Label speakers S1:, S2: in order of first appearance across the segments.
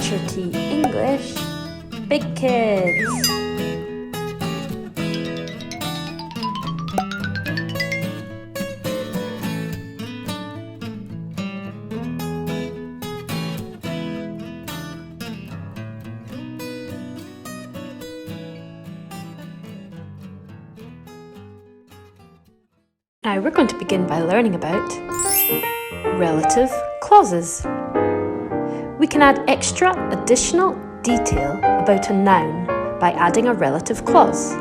S1: Teacher T English, Big Kids. Now we're going to begin by learning about relative clauses. We can add extra additional detail about a noun by adding a relative clause.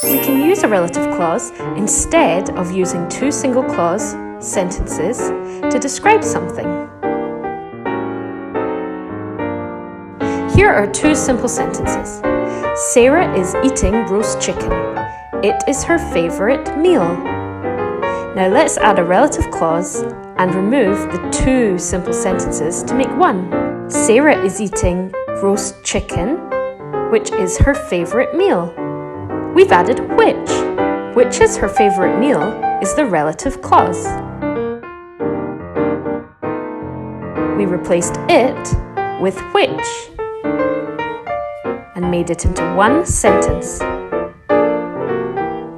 S1: We can use a relative clause instead of using two single clause sentences to describe something. Here are two simple sentences. Sarah is eating roast chicken. It is her favourite meal. Now let's add a relative clause and remove the two simple sentences to make one. Sarah is eating roast chicken, which is her favourite meal. We've added which is her favourite meal is the relative clause. We replaced it with which and made it into one sentence.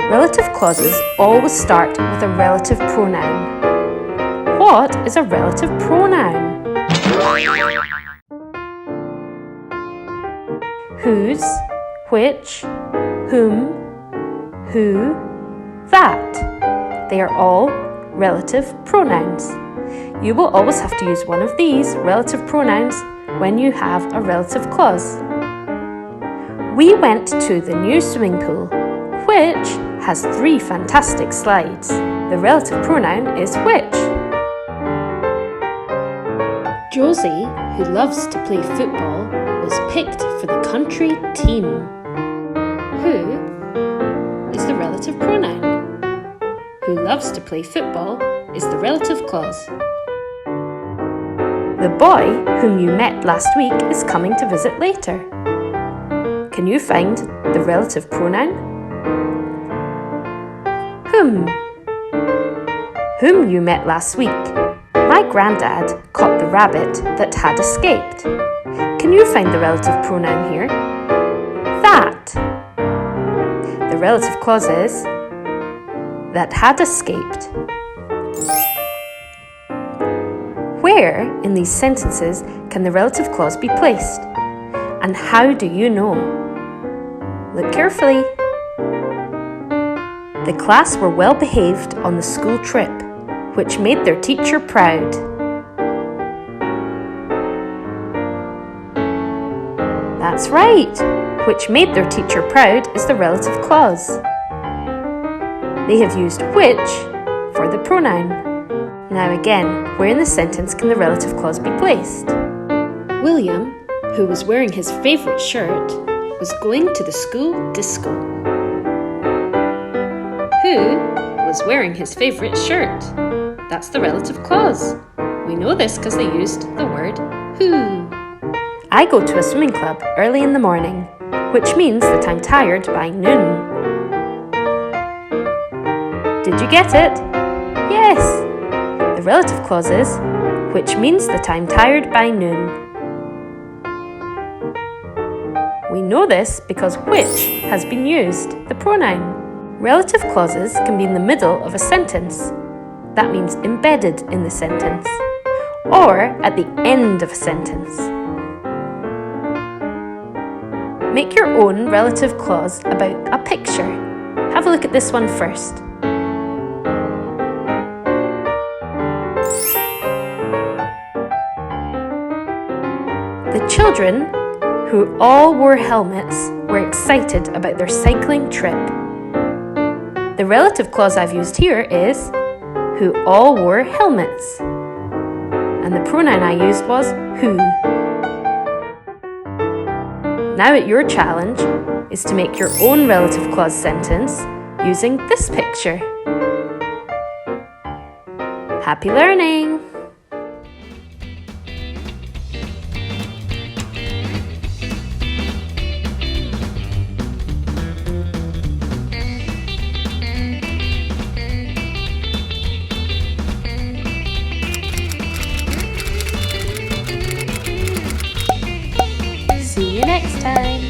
S1: Relative clauses always start with a relative pronoun. What is a relative pronoun? Whose, which, whom, who, that. They are all relative pronouns. You will always have to use one of these relative pronouns when you have a relative clause. We went to the new swimming pool, which has 3 fantastic slides. The relative pronoun is which. Josie, who loves to play football, was picked for the country team. Who is the relative pronoun? Who loves to play football is the relative clause. The boy whom you met last week is coming to visit later. Can you find the relative pronoun? Whom you met last week. My granddad caught the rabbit that had escaped. Can you find the relative pronoun here? That. The relative clause is that had escaped. Where in these sentences can the relative clause be placed? And how do you know? Look carefully. The class were well behaved on the school trip, which made their teacher proud. That's right! Which made their teacher proud is the relative clause. They have used which for the pronoun. Now again, where in the sentence can the relative clause be placed? William, who was wearing his favourite shirt, was going to the school disco. Who was wearing his favourite shirt? That's the relative clause. We know this because they used the word who. I go to a swimming club early in the morning, which means that I'm tired by noon. Did you get it? Yes! The relative clause is which means that I'm tired by noon. We know this because which has been used, the pronoun. Relative clauses can be in the middle of a sentence. That means embedded in the sentence. Or at the end of a sentence. Make your own relative clause about a picture. Have a look at this one first. The children, who all wore helmets, were excited about their cycling trip. The relative clause I've used here is who all wore helmets. And the pronoun I used was who. Now your challenge is to make your own relative clause sentence using this picture. Happy learning! next time.